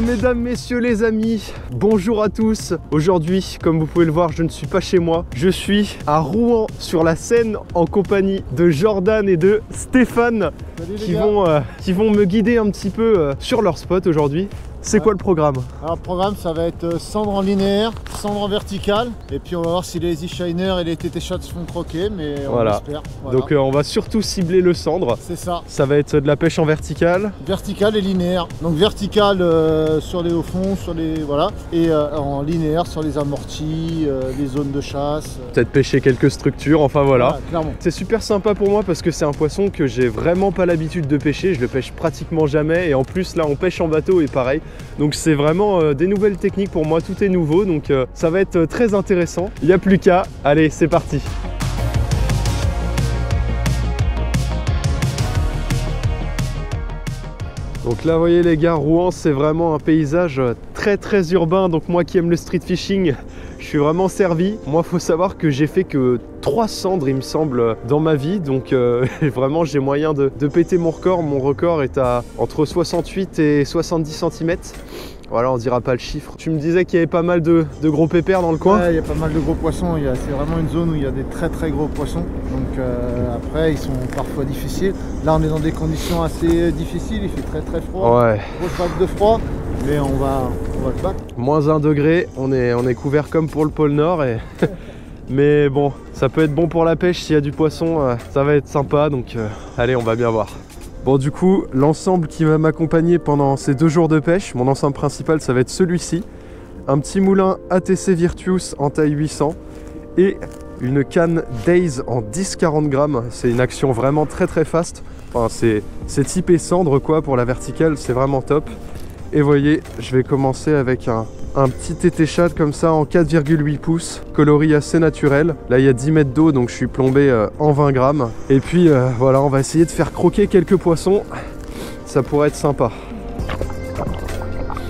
bien, mesdames, messieurs, les amis, bonjour à tous. Aujourd'hui, comme vous pouvez le voir, je ne suis pas chez moi. Je suis à Rouen, sur la Seine, en compagnie de Jordan et de Stéphane, qui vont me guider un petit peu sur leur spot aujourd'hui. C'est quoi le programme? Alors le programme, ça va être cendre en linéaire, cendre en vertical, et puis on va voir si les Easy Shiner et les TT Shots se font croquer, mais on espère. Voilà. Donc on va surtout cibler le cendre. C'est ça. Ça va être de la pêche en vertical. Vertical et linéaire. Donc vertical sur les hauts fonds, sur les voilà, et en linéaire sur les amortis, les zones de chasse. Peut-être pêcher quelques structures, enfin voilà. Clairement. C'est super sympa pour moi parce que c'est un poisson que j'ai vraiment pas l'habitude de pêcher. Je le pêche pratiquement jamais, et en plus là on pêche en bateau et pareil. Donc c'est vraiment des nouvelles techniques pour moi, tout est nouveau, donc ça va être très intéressant. Il n'y a plus qu'à, allez c'est parti. Donc là vous voyez les gars, Rouen c'est vraiment un paysage très urbain, donc moi qui aime le street fishing, je suis vraiment servi. Moi faut savoir que j'ai fait que 3 cendres il me semble dans ma vie, donc vraiment j'ai moyen de péter mon record. Mon record est à entre 68 et 70 cm. Voilà, on dira pas le chiffre. Tu me disais qu'il y avait pas mal de gros pépères dans le coin. Ouais, il y a pas mal de gros poissons. C'est vraiment une zone où il y a des très gros poissons. Donc après, ils sont parfois difficiles. Là, on est dans des conditions assez difficiles. Il fait très froid. Ouais. Grosse vague de froid. Mais on va le battre. Moins 1 degré. On est couvert comme pour le pôle Nord. Et... mais bon, ça peut être bon pour la pêche. S'il y a du poisson, ça va être sympa. Donc allez, on va bien voir. Bon du coup, l'ensemble qui va m'accompagner pendant ces 2 jours de pêche, mon ensemble principal ça va être celui-ci. Un petit moulin ATC Virtuous en taille 800 et une canne Days en 10-40 grammes. C'est une action vraiment très fast. Enfin, c'est typé cendre quoi pour la verticale, c'est vraiment top. Et voyez, je vais commencer avec un petit TT Shad comme ça en 4,8 pouces, coloris assez naturel. Là il y a 10 mètres d'eau, donc je suis plombé en 20 grammes. Et puis voilà, on va essayer de faire croquer quelques poissons. Ça pourrait être sympa.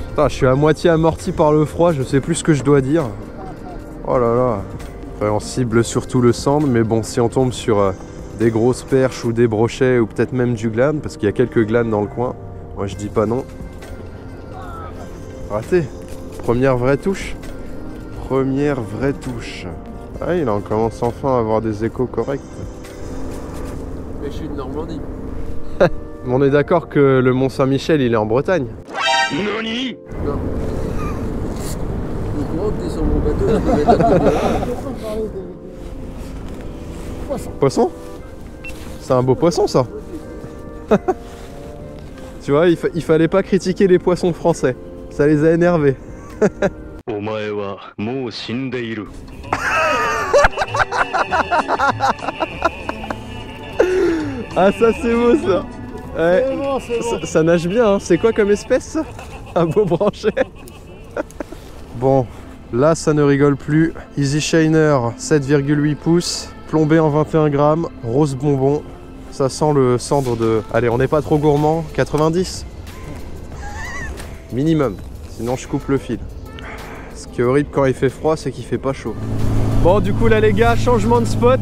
Putain, je suis à moitié amorti par le froid, je sais plus ce que je dois dire. Oh là là. Après, on cible surtout le cendre, mais bon, si on tombe sur des grosses perches ou des brochets ou peut-être même du glane, parce qu'il y a quelques glanes dans le coin, moi je dis pas non. Raté. Première vraie touche. Première vraie touche. Ah, il en commence enfin à avoir des échos corrects. Mais je suis de Normandie. On est d'accord que le Mont Saint-Michel, il est en Bretagne. Noni? Non. Au courant que t'es sur mon bateau, je peux mettre la Poisson. Poisson? C'est un beau poisson ça. Tu vois, il fallait pas critiquer les poissons français. Ça les a énervés. Ah ça c'est beau ça. Ouais. Bon. Ça nage bien, hein. C'est quoi comme espèce ça? Un beau branchet. Bon, là ça ne rigole plus. Easy Shiner 7,8 pouces, plombé en 21 grammes, rose bonbon. Ça sent le cendre de... Allez, on n'est pas trop gourmand, 90 minimum. Sinon je coupe le fil. Ce qui est horrible quand il fait froid, c'est qu'il fait pas chaud. Bon du coup là les gars, changement de spot.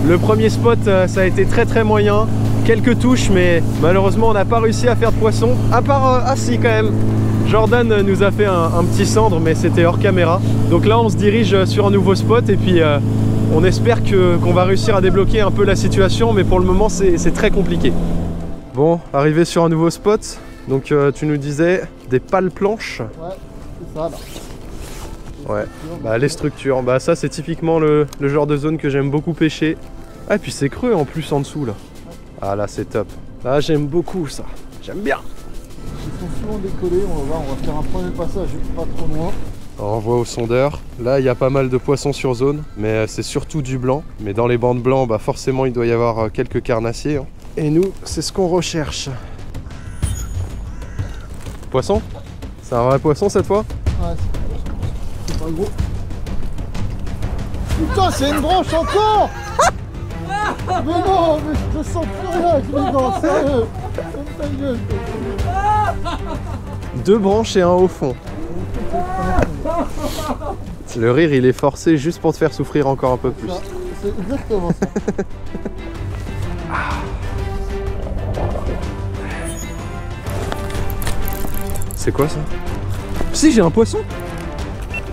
Le premier spot ça a été très moyen. Quelques touches, mais malheureusement on n'a pas réussi à faire de poisson. À part, ah si quand même, Jordan nous a fait un petit cendre, mais c'était hors caméra. Donc là on se dirige sur un nouveau spot et puis on espère qu'on va réussir à débloquer un peu la situation, mais pour le moment c'est très compliqué. Bon, arrivé sur un nouveau spot. Donc tu nous disais des pales planches. Ouais, c'est ça là. Ouais, bah les structures, bah ça c'est typiquement le genre de zone que j'aime beaucoup pêcher. Ah et puis c'est creux en plus en dessous là. Ah là c'est top. Là j'aime beaucoup ça, j'aime bien. Ils sont souvent décollés, on va voir, on va faire un premier passage pas trop loin. On voit au sondeur, là il y a pas mal de poissons sur zone, mais c'est surtout du blanc. Mais dans les bancs blancs, bah forcément il doit y avoir quelques carnassiers. Hein. Et nous, c'est ce qu'on recherche. Poisson? C'est un vrai poisson cette fois? Ouais, c'est pas gros. Putain, c'est une branche encore! Mais non, mais je te sens plus rien avec les dents, sérieux! Ferme ta gueule! 2 branches et un au fond. Le rire il est forcé juste pour te faire souffrir encore un peu plus. C'est exactement ça. C'est quoi ça? Si, j'ai un poisson.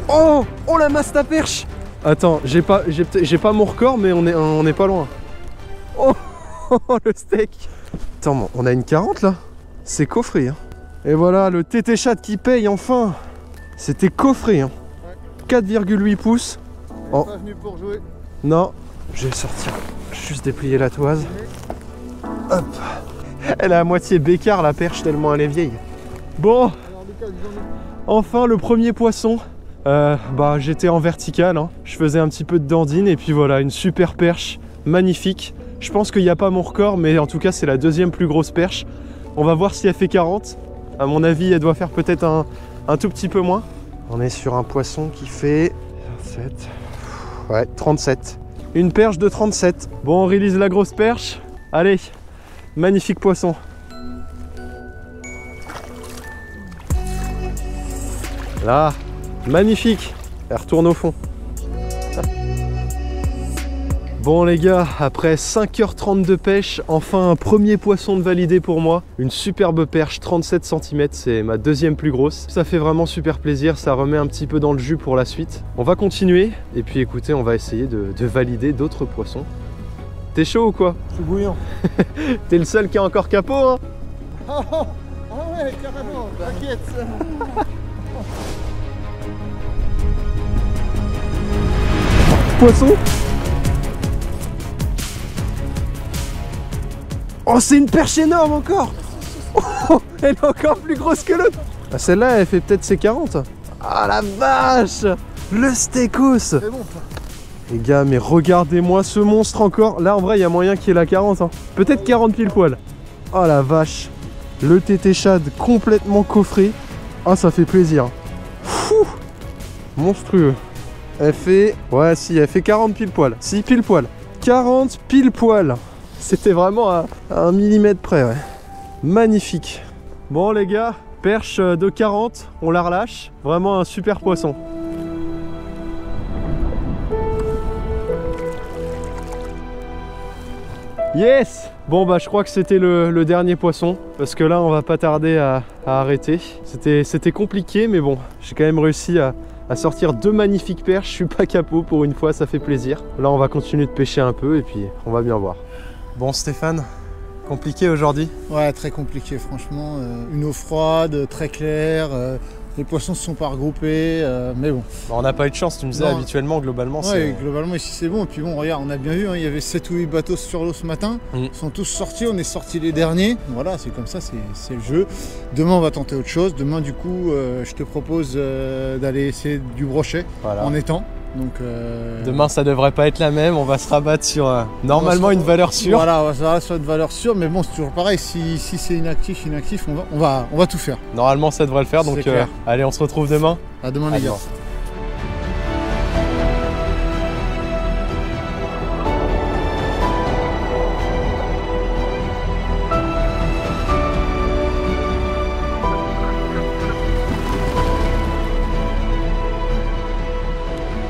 Oh, oh la masse ta perche. Attends, j'ai pas mon record, mais on est pas loin. Oh, le steak. Attends, on a une 40 là. C'est coffré. Hein. Et voilà, le TT Chat qui paye enfin. C'était coffré. Hein. 4,8 pouces. Oh. Pas venu pour jouer. Non, je vais sortir. Juste déplier la toise. Hop. Elle est à moitié bécard la perche tellement elle est vieille. Bon. Enfin le premier poisson. Bah j'étais en vertical. Hein. Je faisais un petit peu de dandine et puis voilà, une super perche. Magnifique. Je pense qu'il n'y a pas mon record, mais en tout cas c'est la deuxième plus grosse perche. On va voir si elle fait 40. À mon avis, elle doit faire peut-être un tout petit peu moins. On est sur un poisson qui fait 27. Ouais, 37. Une perche de 37. Bon, on release la grosse perche. Allez, magnifique poisson. Là, magnifique. Elle retourne au fond. Bon les gars, après 5h30 de pêche, enfin un premier poisson de validé pour moi. Une superbe perche, 37 cm, c'est ma deuxième plus grosse. Ça fait vraiment super plaisir, ça remet un petit peu dans le jus pour la suite. On va continuer, et puis écoutez, on va essayer de valider d'autres poissons. T'es chaud ou quoi? Je suis bouillant. T'es le seul qui a encore capot, hein? Ah ouais, carrément, t'inquiète. Poisson? Oh, c'est une perche énorme encore. Oh, elle est encore plus grosse que l'autre. Ah, celle-là, elle fait peut-être ses 40. Ah la vache. Le steakos. C'est bon. Les gars, mais regardez-moi ce monstre encore. Là, en vrai, il y a moyen qu'il ait la 40. Hein. Peut-être 40 pile poil. Oh la vache. Le TT Shad complètement coffré. Ah, ça fait plaisir. Fou. Monstrueux. Elle fait... Ouais, si, elle fait 40 pile poil. Si, pile poil. 40 pile poil. C'était vraiment à 1 millimètre près, ouais. Magnifique. Bon les gars, perche de 40, on la relâche. Vraiment un super poisson. Yes! Bon bah je crois que c'était le dernier poisson. Parce que là on va pas tarder à arrêter. C'était compliqué mais bon, j'ai quand même réussi à sortir 2 magnifiques perches. Je suis pas capot pour une fois, ça fait plaisir. Là on va continuer de pêcher un peu et puis on va bien voir. Bon Stéphane, compliqué aujourd'hui? Ouais, très compliqué franchement. Une eau froide, très claire. Les poissons se sont pas regroupés, mais bon. On n'a pas eu de chance, tu me disais non. Habituellement, globalement c'est... Ouais, globalement ici c'est bon. Et puis bon, regarde, on a bien vu, hein, il y avait 7 ou 8 bateaux sur l'eau ce matin. Ils sont tous sortis, on est sortis les derniers. Voilà, c'est comme ça, c'est le jeu. Demain on va tenter autre chose. Demain du coup, je te propose d'aller essayer du brochet en étang. Donc demain ça devrait pas être la même, on va se rabattre sur normalement une valeur sûre. Voilà, on va se rabattre sur une valeur sûre, mais bon c'est toujours pareil, si c'est inactif, on va tout faire. Normalement ça devrait le faire, donc allez on se retrouve demain. À demain les gars.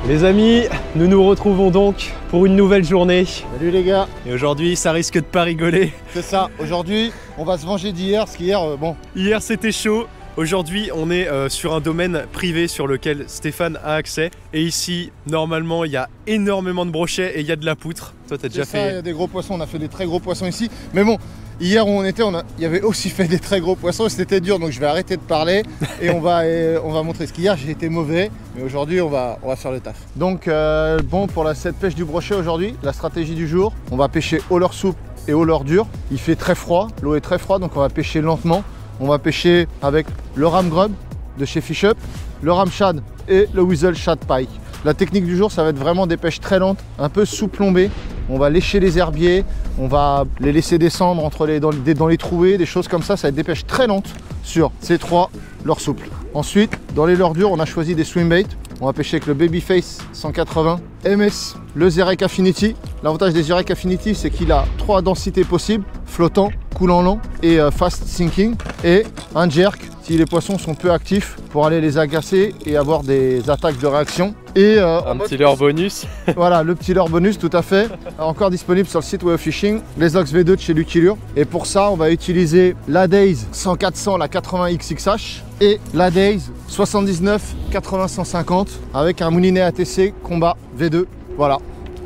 Les amis, nous nous retrouvons donc pour une nouvelle journée. Salut les gars. Et aujourd'hui, ça risque de pas rigoler. C'est ça, aujourd'hui, on va se venger d'hier, parce qu'hier, bon... Hier, c'était chaud. Aujourd'hui, on est sur un domaine privé sur lequel Stéphane a accès. Et ici, normalement, il y a énormément de brochets et il y a de la poutre. Toi, t'as déjà fait... Il y a des gros poissons, on a fait des très gros poissons ici. Mais bon, hier où on était, il y avait aussi fait des très gros poissons et c'était dur. Donc je vais arrêter de parler et on va montrer. Ce qu'hier, j'ai été mauvais. Mais aujourd'hui, on va faire le taf. Donc, bon, pour cette pêche du brochet aujourd'hui, la stratégie du jour, on va pêcher au leurre souple et au leurre dur. Il fait très froid, l'eau est très froide, donc on va pêcher lentement. On va pêcher avec le ram grub de chez Fish Up, le ram shad et le weasel shad pike. La technique du jour, ça va être vraiment des pêches très lentes, un peu sous-plombées. On va lécher les herbiers, on va les laisser descendre dans les trouées, des choses comme ça. Ça va être des pêches très lentes sur ces 3 leurres souples. Ensuite, dans les leurres durs, on a choisi des swim baits. On va pêcher avec le Babyface 180 MS, le Zerek Affinity. L'avantage des Zerek Affinity, c'est qu'il a 3 densités possibles, flottant, coulant lent et fast sinking. Et un jerk, si les poissons sont peu actifs, pour aller les agacer et avoir des attaques de réaction. Et Un petit leurre bonus. voilà, le petit leurre bonus, tout à fait. Encore disponible sur le site Way of Fishing. Les Ox V2 de chez Lucky Lure. Et pour ça, on va utiliser la Daze 100-400, la 80 XXH. Et la Daze 79 80-150 avec un moulinet ATC Combat V2. Voilà,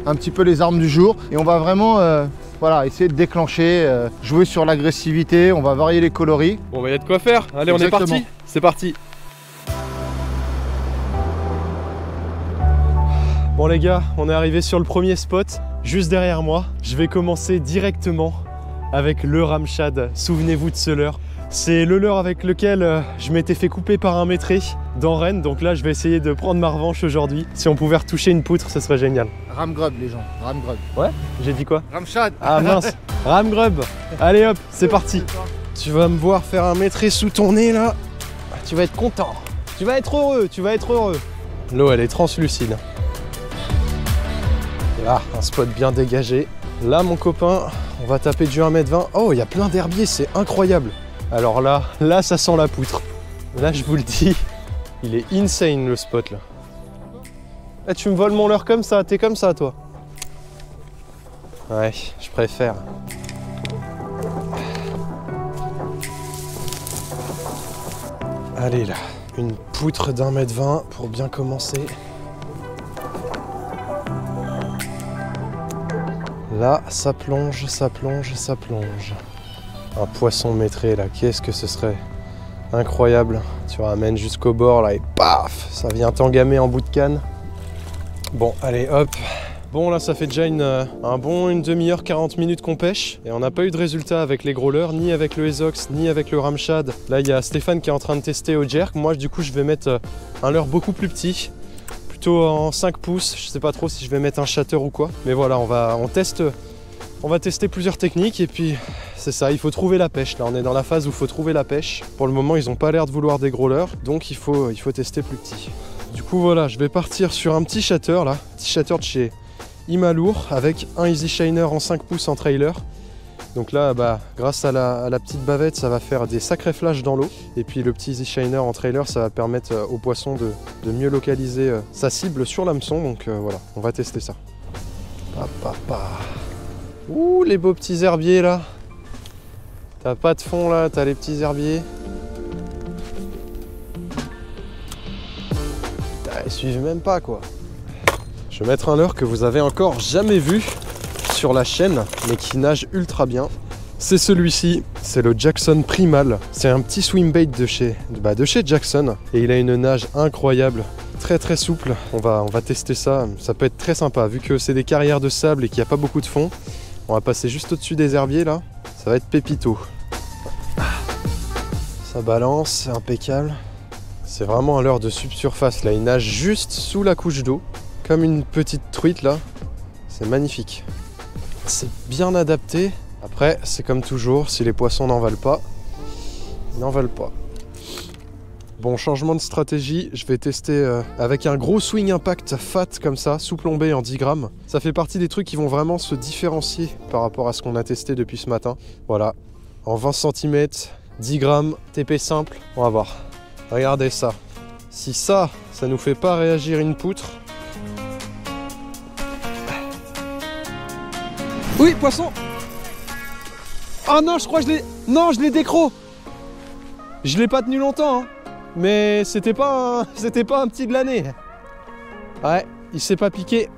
un petit peu les armes du jour. Et on va vraiment voilà, essayer de déclencher, jouer sur l'agressivité. On va varier les coloris. Bon, bah, y a de quoi faire. Allez, on est Exactement. parti. C'est parti. Bon les gars, on est arrivé sur le premier spot, juste derrière moi. Je vais commencer directement avec le Ramshad. Souvenez-vous de ce leurre. C'est le leurre avec lequel je m'étais fait couper par un maîtré dans Rennes. Donc là, je vais essayer de prendre ma revanche aujourd'hui. Si on pouvait retoucher une poutre, ce serait génial. Ramgrub les gens, Ramgrub. Ouais, j'ai dit quoi? Ramshad. Ah mince, Ramgrub. Allez hop, c'est parti. Tu vas me voir faire un maîtré sous ton nez là. Tu vas être content. Tu vas être heureux, tu vas être heureux. L'eau, elle est translucide. Là, un spot bien dégagé. Là, mon copain, on va taper du 1m20. Oh, il y a plein d'herbiers, c'est incroyable. Alors là, ça sent la poutre. Là, je vous le dis, il est insane le spot là. Eh, tu me voles mon leurre comme ça, t'es comme ça toi. Ouais, je préfère. Allez là, une poutre d'1m20 pour bien commencer. Là, ça plonge, ça plonge, ça plonge. Un poisson maîtré là, qu'est-ce que ce serait incroyable. Tu ramènes jusqu'au bord là et paf, ça vient t'engamer en bout de canne. Bon, allez hop. Bon là, ça fait déjà une demi-heure, 40 minutes qu'on pêche. Et on n'a pas eu de résultat avec les gros leurres, ni avec le Ezox, ni avec le Ramshad. Là, il y a Stéphane qui est en train de tester au jerk. Moi, du coup, je vais mettre un leurre beaucoup plus petit. Plutôt en 5 pouces, je sais pas trop si je vais mettre un shatter ou quoi. Mais voilà, on va tester plusieurs techniques et puis c'est ça, il faut trouver la pêche. Là on est dans la phase où il faut trouver la pêche. Pour le moment ils ont pas l'air de vouloir des gros leurres, donc il faut tester plus petit. Du coup voilà, je vais partir sur un petit shatter là, petit shatter de chez Imalour avec un Easy Shiner en 5 pouces en trailer. Donc là, bah, grâce à la petite bavette, ça va faire des sacrés flashs dans l'eau. Et puis le petit Easy Shiner en trailer, ça va permettre au poisson de mieux localiser sa cible sur l'hameçon. Donc voilà, on va tester ça. Ouh, les beaux petits herbiers là. T'as pas de fond là, t'as les petits herbiers. Ils suivent même pas quoi. Je vais mettre un leurre que vous avez encore jamais vu sur la chaîne, mais qui nage ultra bien. C'est celui-ci, c'est le Jackson Primal. C'est un petit swim bait de chez Jackson. Et il a une nage incroyable, très très souple. On va tester ça, ça peut être très sympa. Vu que c'est des carrières de sable et qu'il n'y a pas beaucoup de fond, on va passer juste au-dessus des herbiers là. Ça va être pépito. Ça balance, c'est impeccable. C'est vraiment un leurre de subsurface là, il nage juste sous la couche d'eau. Comme une petite truite là. C'est magnifique. C'est bien adapté. Après, c'est comme toujours, si les poissons n'en valent pas, ils n'en valent pas. Bon, changement de stratégie, je vais tester avec un gros swing impact fat comme ça, sous-plombé en 10 grammes. Ça fait partie des trucs qui vont vraiment se différencier par rapport à ce qu'on a testé depuis ce matin. Voilà, en 20 cm, 10 grammes, TP simple, on va voir. Regardez ça. Si ça nous fait pas réagir une poutre... Oui, poisson. Oh non, je crois que je l'ai... Non, je l'ai décro. Je l'ai pas tenu longtemps, hein. Mais c'était pas un petit de l'année. Ouais, il s'est pas piqué.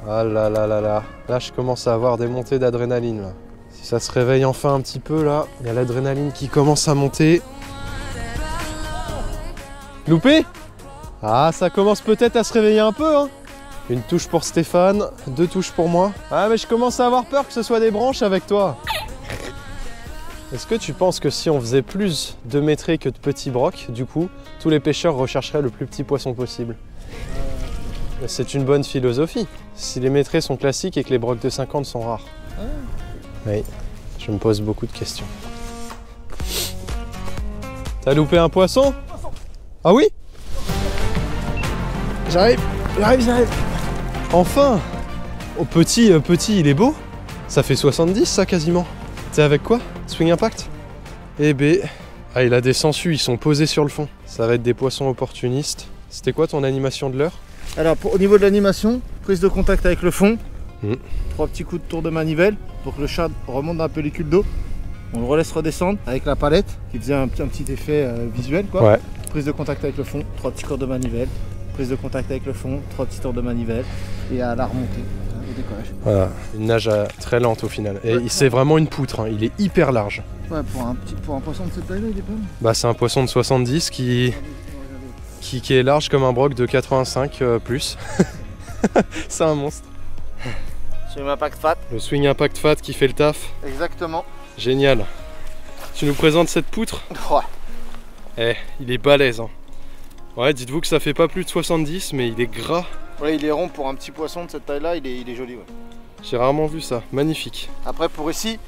Ah là là là là. Là, je commence à avoir des montées d'adrénaline. Là. Si ça se réveille enfin un petit peu, là, il y a l'adrénaline qui commence à monter. Loupé? Ah, ça commence peut-être à se réveiller un peu, hein. Une touche pour Stéphane, 2 touches pour moi. Ah mais je commence à avoir peur que ce soit des branches avec toi. Est-ce que tu penses que si on faisait plus de maîtrés que de petits brocs, du coup, tous les pêcheurs rechercheraient le plus petit poisson possible? C'est une bonne philosophie. Si les maîtrés sont classiques et que les brocs de 50 sont rares. Oui, je me pose beaucoup de questions. T'as loupé un poisson? Ah oui? J'arrive. Enfin! Oh, petit, il est beau. Ça fait 70 ça quasiment. T'es avec quoi? Swing impact? Eh ben, ah, il a des sangsues, ils sont posés sur le fond. Ça va être des poissons opportunistes. C'était quoi ton animation de l'heure? Alors au niveau de l'animation, prise de contact avec le fond, 3 petits coups de tour de manivelle pour que le chat remonte dans la pellicule d'eau. On le relaisse redescendre avec la palette qui faisait un petit effet visuel quoi. Ouais. Prise de contact avec le fond, 3 petits tours de manivelle. Prise de contact avec le fond, 3 petits tours de manivelle. Et à la remontée, au décollage. Voilà, une nage très lente au final. Et c'est vraiment une poutre, hein. Il est hyper large. Ouais, pour un poisson de cette taille-là, il est pas mal. Bah c'est un poisson de 70 qui est large comme un broc de 85 plus. C'est un monstre. Swing Impact Fat. Le Swing Impact Fat qui fait le taf. Exactement. Génial. Tu nous présentes cette poutre? Ouais. Il est balèze. Hein. Ouais, dites-vous que ça fait pas plus de 70, mais il est gras. Ouais, il est rond pour un petit poisson de cette taille-là, il est joli. Ouais. J'ai rarement vu ça. Magnifique. Après, pour ici,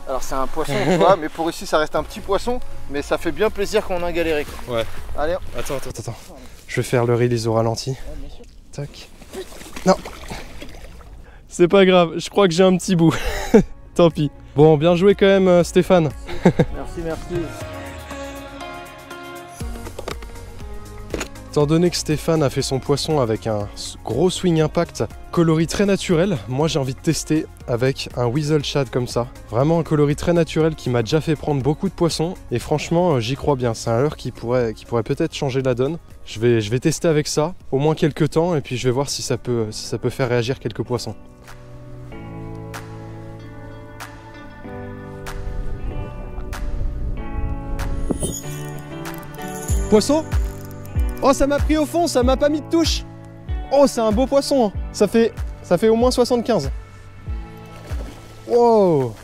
alors c'est un poisson, tu vois, mais pour ici, ça reste un petit poisson, mais ça fait bien plaisir quand on a galéré. Quoi. Ouais. Allez. Attends. Je vais faire le release au ralenti. Tac. Non. C'est pas grave, je crois que j'ai un petit bout. Tant pis. Bon, bien joué quand même, Stéphane. Merci. Étant donné que Stéphane a fait son poisson avec un gros swing impact, coloris très naturel, moi j'ai envie de tester avec un weasel shad comme ça. Vraiment un coloris très naturel qui m'a déjà fait prendre beaucoup de poissons et franchement j'y crois bien. C'est un leurre qui pourrait peut-être changer la donne. Je vais tester avec ça, au moins quelques temps, et puis je vais voir si ça peut faire réagir quelques poissons. Poisson? Oh, ça m'a pris au fond, ça m'a pas mis de touche. Oh, c'est un beau poisson. Ça fait au moins 75. Wow.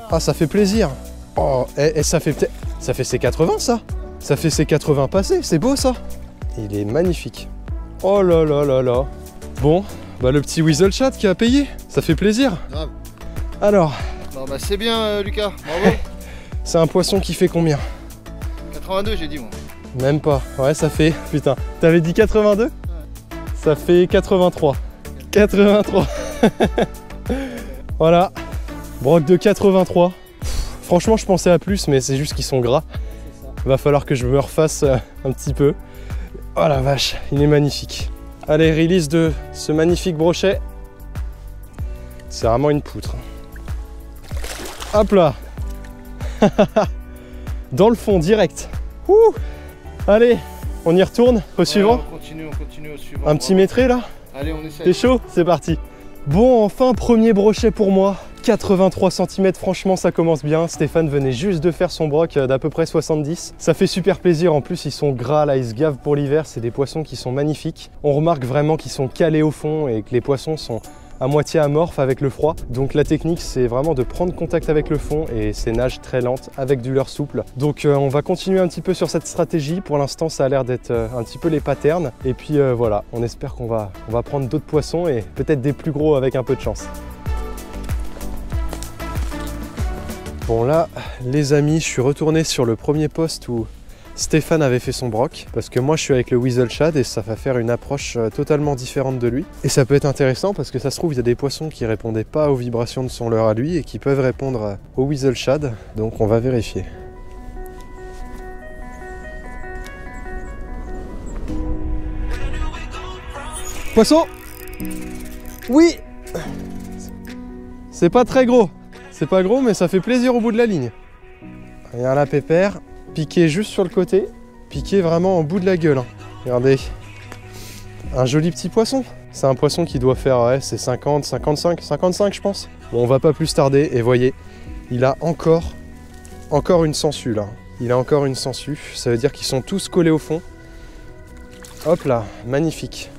Ah, ça fait plaisir. Oh, et ça fait ses 80 ça. Ça fait ses 80 passés, c'est beau ça. Il est magnifique. Oh là là là là. Bon, bah le petit weasel chat qui a payé, ça fait plaisir. Grave. Alors. Bon bah c'est bien Lucas, bravo. C'est un poisson qui fait combien? 82 j'ai dit moi. Même pas, ouais ça fait, putain, t'avais dit 82? Ouais. Ça fait 83. 83. Voilà, broc de 83. Franchement je pensais à plus mais c'est juste qu'ils sont gras. Va falloir que je me refasse un petit peu. Oh la vache, il est magnifique. Allez, release de ce magnifique brochet. C'est vraiment une poutre. Hop là. Dans le fond direct. Ouh. Allez, on y retourne au suivant. On continue au suivant. Un petit métré là. Allez, on essaie. T'es chaud? C'est parti. Bon, enfin, premier brochet pour moi. 83 cm, franchement, ça commence bien. Stéphane venait juste de faire son broc d'à peu près 70. Ça fait super plaisir. En plus, ils sont gras là, ils se gavent pour l'hiver. C'est des poissons qui sont magnifiques. On remarque vraiment qu'ils sont calés au fond et que les poissons sont à moitié amorphes avec le froid. Donc la technique, c'est vraiment de prendre contact avec le fond et c'est nage très lente avec du leurre souple. Donc on va continuer un petit peu sur cette stratégie. Pour l'instant, ça a l'air d'être un petit peu les patterns. Et puis voilà, on espère qu'on va prendre d'autres poissons et peut-être des plus gros avec un peu de chance. Bon là, les amis, je suis retourné sur le premier poste où Stéphane avait fait son broc, parce que moi je suis avec le weasel shad et ça va faire une approche totalement différente de lui. Et ça peut être intéressant parce que ça se trouve, il y a des poissons qui répondaient pas aux vibrations de son leurre à lui et qui peuvent répondre au weasel shad, donc on va vérifier. Poisson! Oui! C'est pas très gros. C'est pas gros mais ça fait plaisir au bout de la ligne. Regarde la pépère. Piqué juste sur le côté, piqué vraiment en bout de la gueule. Hein. Regardez, un joli petit poisson. C'est un poisson qui doit faire, ouais, c'est 50, 55 je pense. Bon, on va pas plus tarder et voyez, il a encore une sangsue là. Il a encore une sangsue, ça veut dire qu'ils sont tous collés au fond. Hop là, magnifique.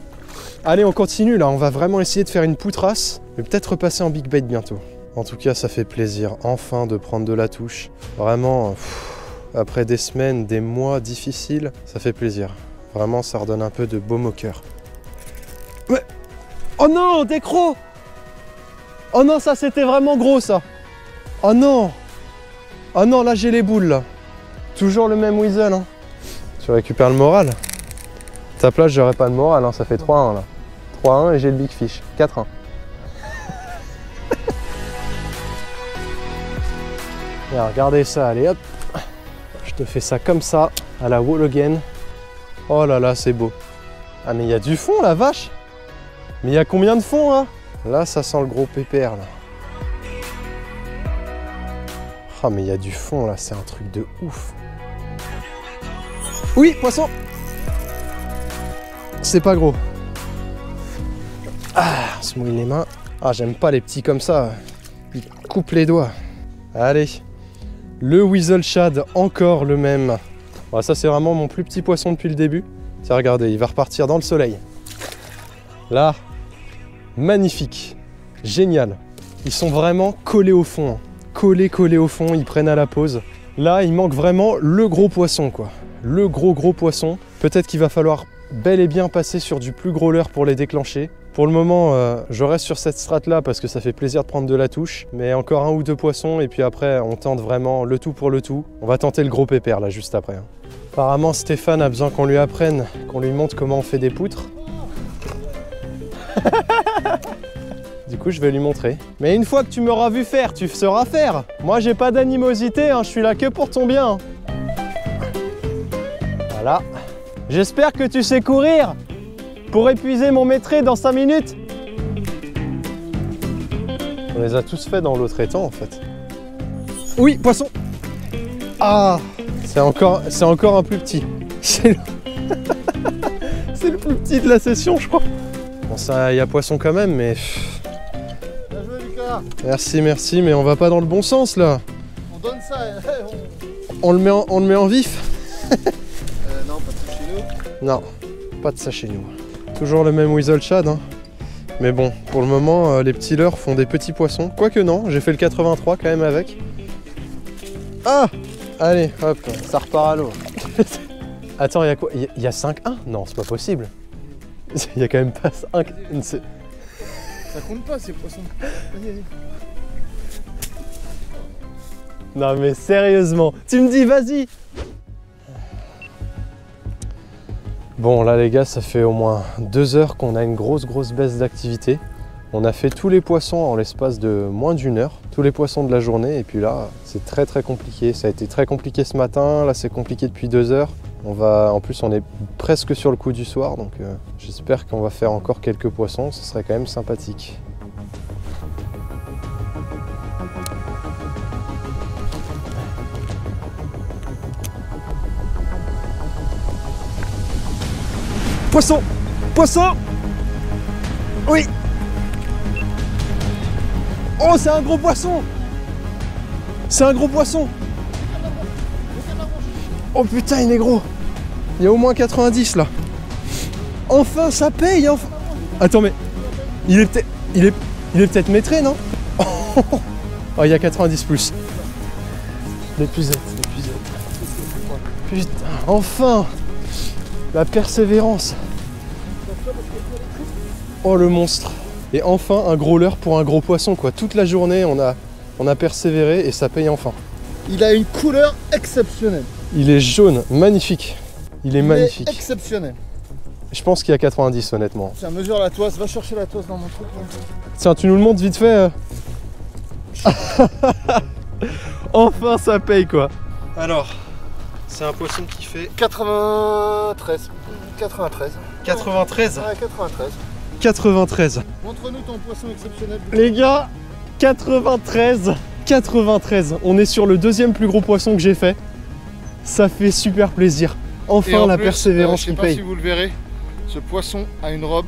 Allez, on continue là, on va vraiment essayer de faire une poutrasse, mais peut-être repasser en big bait bientôt. En tout cas, ça fait plaisir enfin de prendre de la touche. Vraiment... Après des semaines, des mois difficiles, ça fait plaisir. Vraiment, ça redonne un peu de baume au cœur. Ouais. Oh non, des crocs! Oh non, ça c'était vraiment gros ça! Oh non! Oh non, là j'ai les boules là. Toujours le même weasel. Hein. Tu récupères le moral. À ta place, j'aurais pas de moral, hein. Ça fait 3-1 là. 3-1 et j'ai le big fish. 4-1. Regardez ça, allez hop! Je te fais ça comme ça, à la wall again. Oh là là, c'est beau. Ah mais il y a du fond la vache. Mais il y a combien de fond là? Là ça sent le gros pépère là. Ah mais il y a du fond là, c'est un truc de ouf. Oui, poisson. C'est pas gros. Ah, on se mouille les mains. Ah, j'aime pas les petits comme ça. Ils coupent les doigts. Allez. Le Weasel Shad, encore le même. Bon, ça, c'est vraiment mon plus petit poisson depuis le début. Tiens, regardez, il va repartir dans le soleil. Là. Magnifique. Génial. Ils sont vraiment collés au fond. Collés au fond, ils prennent à la pause. Là, il manque vraiment le gros poisson, quoi. Le gros poisson. Peut-être qu'il va falloir bel et bien passer sur du plus gros leurre pour les déclencher. Pour le moment, je reste sur cette strat là parce que ça fait plaisir de prendre de la touche. Mais encore un ou deux poissons et puis après on tente vraiment le tout pour le tout. On va tenter le gros pépère là juste après. Apparemment Stéphane a besoin qu'on lui apprenne, qu'on lui montre comment on fait des poutres. Du coup je vais lui montrer. Mais une fois que tu m'auras vu faire, tu sauras faire. Moi j'ai pas d'animosité, hein, je suis là que pour ton bien. Voilà. J'espère que tu sais courir pour épuiser mon maîtrise dans 5 minutes. On les a tous fait dans l'autre étang en fait. Oui, poisson. Ah, c'est encore un plus petit. C'est le plus petit de la session je crois. Bon ça, il y a poisson quand même mais... Bien joué Lucas. Merci, mais on va pas dans le bon sens là. On donne ça, On le met en vif. non, pas de ça chez nous. Non, pas de ça chez nous. Toujours le même Weasel Shad, hein. Mais bon, pour le moment, les petits leurres font des petits poissons. Quoique non, j'ai fait le 83 quand même avec. Ah! Allez, hop, ça repart à l'eau. Attends, il y a quoi? Il y a 5-1? Non, c'est pas possible. Il y a quand même pas 5. Ça compte pas ces poissons. Vas-y. Non mais sérieusement, tu me dis vas-y! Bon là les gars, ça fait au moins 2 heures qu'on a une grosse baisse d'activité. On a fait tous les poissons en l'espace de moins d'1 heure, tous les poissons de la journée, et puis là c'est très compliqué. Ça a été très compliqué ce matin, là c'est compliqué depuis 2 heures. En plus on est presque sur le coup du soir, donc j'espère qu'on va faire encore quelques poissons, ce serait quand même sympathique. Poisson! Poisson! Oui! Oh, c'est un gros poisson! C'est un gros poisson! Oh putain, il est gros! Il y a au moins 90 là! Enfin, ça paye! Enfin. Attends, mais il est peut-être maîtré, non? Oh, il y a 90 plus. L'épuisette. Putain, enfin! La persévérance. Oh le monstre. Et enfin un gros leurre pour un gros poisson quoi. Toute la journée on a persévéré et ça paye enfin. Il a une couleur exceptionnelle. Il est jaune, magnifique. Il est magnifique. Exceptionnel. Je pense qu'il y a 90 honnêtement. Tiens, mesure la toise, va chercher la toise dans mon truc. Tiens, tu nous le montres vite fait. Enfin ça paye quoi. Alors, c'est un poisson qui fait 93. 93. Ouais, 93. 93. Montre-nous ton poisson exceptionnel. Les gars, 93. On est sur le deuxième plus gros poisson que j'ai fait. Ça fait super plaisir. Enfin la persévérance qui paye. Je sais pas si vous le verrez, ce poisson a une robe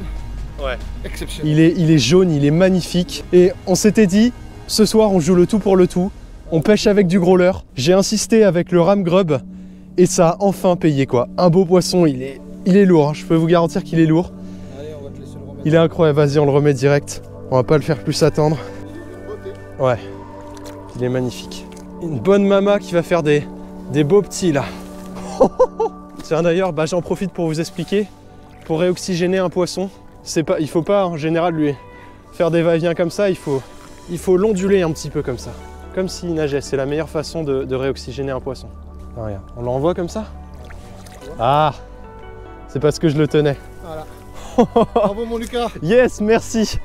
exceptionnelle. Il est jaune, il est magnifique. Et on s'était dit, ce soir on joue le tout pour le tout. On pêche avec du gros leurre. J'ai insisté avec le ram grub et ça a enfin payé quoi. Un beau poisson, il est lourd, hein. Je peux vous garantir qu'il est lourd. Allez, on va te laisser le remettre. Il est incroyable, vas-y on le remet direct. On va pas le faire plus attendre. Ouais, il est magnifique. Une bonne mama qui va faire des beaux petits là. Tiens d'ailleurs, j'en profite pour vous expliquer. Pour réoxygéner un poisson, il faut pas en général lui faire des va-et-vient comme ça, il faut l'onduler un petit peu comme ça. Comme s'il nageait, c'est la meilleure façon de réoxygéner un poisson. Ah, regarde, on l'envoie comme ça. Ah, c'est parce que je le tenais. Voilà. Bravo mon Lucas. Yes, merci.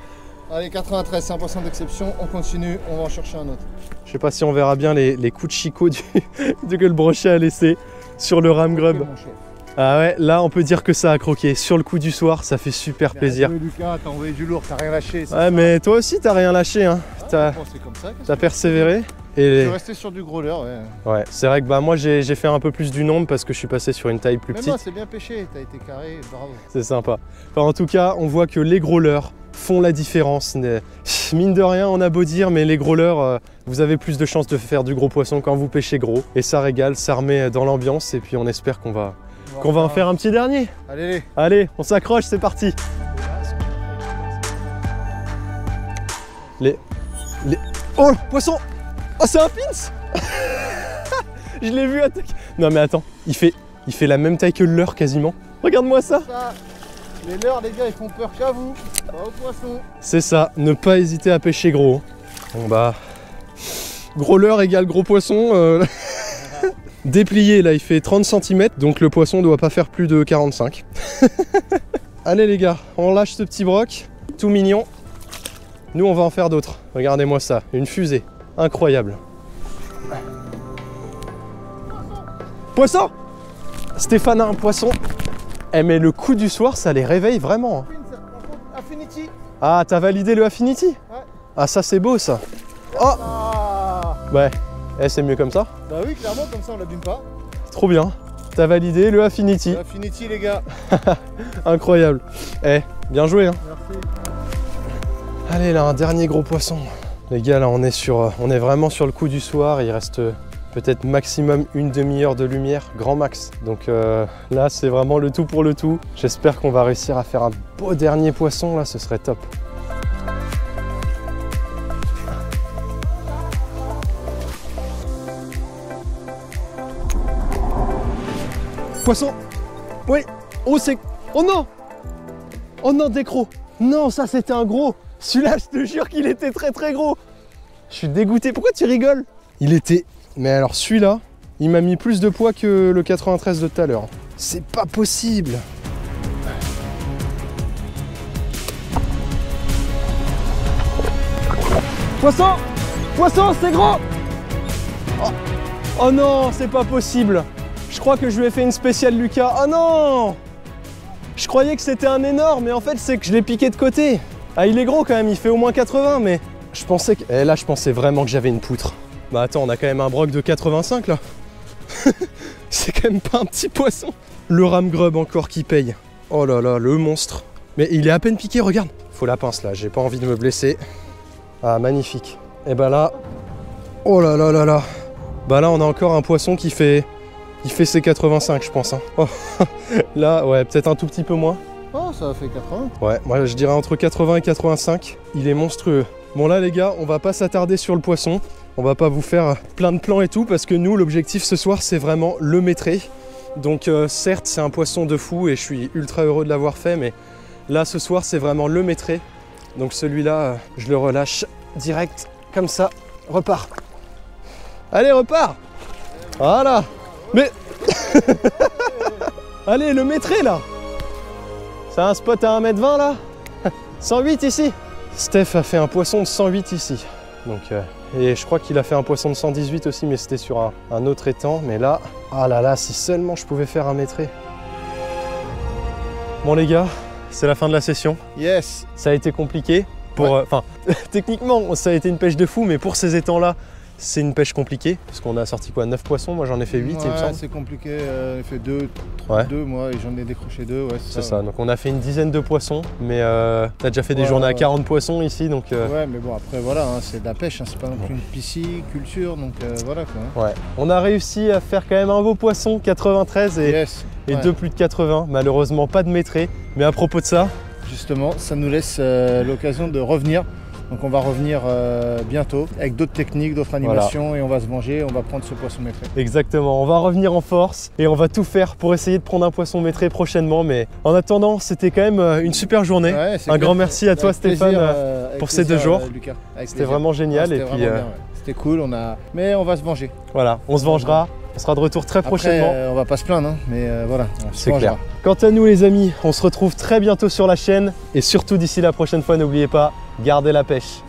Allez, 93, c'est un poisson d'exception. On continue, on va en chercher un autre. Je sais pas si on verra bien les coups de chicot que le brochet a laissé sur le ram grub. Ok, mon chef. Ah ouais, là on peut dire que ça a croqué. Sur le coup du soir, ça fait super plaisir. Lucas, t'as envoyé du lourd, t'as rien lâché. Ouais, mais toi aussi t'as rien lâché, hein. C'est comme ça. T'as persévéré. Je Et suis resté sur du gros leurre, ouais. ouais, c'est vrai que bah moi j'ai fait un peu plus du nombre parce que je suis passé sur une taille plus Mais petite. moi, c'est bien pêché, t'as été carré, bravo. C'est sympa. Enfin, en tout cas, on voit que les gros leurres font la différence. Mine de rien, on a beau dire, mais les gros leurres, vous avez plus de chances de faire du gros poisson quand vous pêchez gros. Et ça régale, ça remet dans l'ambiance. Et puis on espère qu'on va en faire un petit dernier. Allez. Allez, on s'accroche, c'est parti. Oh, poisson. Oh, c'est un pince. Je l'ai vu attaquer. Non mais attends, il fait la même taille que le leurre quasiment. Regarde-moi ça. Les leurres, les gars, ils font peur qu'à vous, pas aux poissons. C'est ça, ne pas hésiter à pêcher gros. Bon bah, gros leurre égale gros poisson. Déplié, là, il fait 30 cm, donc le poisson doit pas faire plus de 45. Allez les gars, on lâche ce petit broc, tout mignon. Nous, on va en faire d'autres. Regardez-moi ça, une fusée. Incroyable. Poisson! Stéphane a un poisson. Eh mais le coup du soir, ça les réveille vraiment. Affinity. Ah, t'as validé le Affinity? Ouais. Ah, ça c'est beau ça. Oh! Ouais, eh, c'est mieux comme ça. Bah oui, clairement, comme ça on l'abîme pas. Trop bien. T'as validé le Affinity. Affinity, les gars. Incroyable. Eh, bien joué hein. Merci. Allez là, un dernier gros poisson. Les gars, là on est vraiment sur le coup du soir. Il reste peut-être maximum une demi-heure de lumière, grand max. Donc là, c'est vraiment le tout pour le tout. J'espère qu'on va réussir à faire un beau dernier poisson, là, ce serait top. Poisson! Oui! Oh, c'est... Oh non! Oh non, décro! Non, ça c'était un gros! Celui-là, je te jure qu'il était très très gros! Je suis dégoûté. Pourquoi tu rigoles? Il était... Mais alors celui-là, il m'a mis plus de poids que le 93 de tout à l'heure. C'est pas possible. Poisson! Poisson, c'est gros! Oh, oh non, c'est pas possible. Je crois que je lui ai fait une spéciale Lucas. Oh non! Je croyais que c'était un énorme, mais en fait c'est que je l'ai piqué de côté. Ah, il est gros quand même, il fait au moins 80, mais je pensais que... Et là, je pensais vraiment que j'avais une poutre. Bah attends, on a quand même un broc de 85 là. C'est quand même pas un petit poisson. Le rame grub encore qui paye. Oh là là, le monstre. Mais il est à peine piqué, regarde. Faut la pince là, j'ai pas envie de me blesser. Ah, magnifique. Et bah là... Oh là là là là. Bah là, on a encore un poisson qui fait... Il fait ses 85, je pense. Hein. Oh. Là, ouais, peut-être un tout petit peu moins. Oh, ça a fait 80. Ouais, moi je dirais entre 80 et 85. Il est monstrueux. Bon là les gars, on va pas s'attarder sur le poisson. On va pas vous faire plein de plans et tout parce que nous, l'objectif ce soir, c'est vraiment le maîtrer. Donc certes, c'est un poisson de fou et je suis ultra heureux de l'avoir fait, mais là ce soir, c'est vraiment le maîtrer. Donc celui-là, je le relâche direct, comme ça, repart. Allez, repart. Voilà. Mais... Allez, le maîtrer là. C'est un spot à 1m20 là. 108 ici. Steph a fait un poisson de 108 ici. Donc, et je crois qu'il a fait un poisson de 118 aussi, mais c'était sur un autre étang. Mais là, ah là là, si seulement je pouvais faire un maîtrer. Bon les gars, c'est la fin de la session. Yes. Ça a été compliqué. Enfin, techniquement, ça a été une pêche de fou, mais pour ces étangs-là, c'est une pêche compliquée. Parce qu'on a sorti quoi, 9 poissons, moi j'en ai fait 8, il me semble. C'est compliqué, j'ai fait 2, Ouais. 2 moi, et j'en ai décroché 2, ouais, C'est ça, donc on a fait une dizaine de poissons, mais t'as déjà fait des journées à 40 poissons ici, donc... Ouais, mais bon, après voilà, hein, c'est de la pêche, hein, c'est pas non plus une pisciculture, donc voilà quoi. Ouais, on a réussi à faire quand même un beau poisson, 93 et, Yes. et Ouais. 2 plus de 80, malheureusement pas de maîtrer. Mais à propos de ça... Justement, ça nous laisse l'occasion de revenir. Donc on va revenir bientôt avec d'autres techniques, d'autres animations, et on va se venger, on va prendre ce poisson maîtré. Exactement, on va revenir en force et on va tout faire pour essayer de prendre un poisson maîtré prochainement. Mais en attendant, c'était quand même une super journée. Ouais, c'est un clair. grand merci à toi Avec plaisir, Stéphane avec pour ces plaisir, 2 jours. Lucas, avec C'était plaisir. vraiment génial. Ouais, Et c'était puis vraiment bien, ouais. C'était cool, mais on va se venger. voilà, on se vengera. On sera de retour très Après, prochainement. on va pas se plaindre, hein, mais voilà, on se C'est vengera. clair. Quant à nous les amis, on se retrouve très bientôt sur la chaîne. Et surtout d'ici la prochaine fois, n'oubliez pas, gardez la pêche.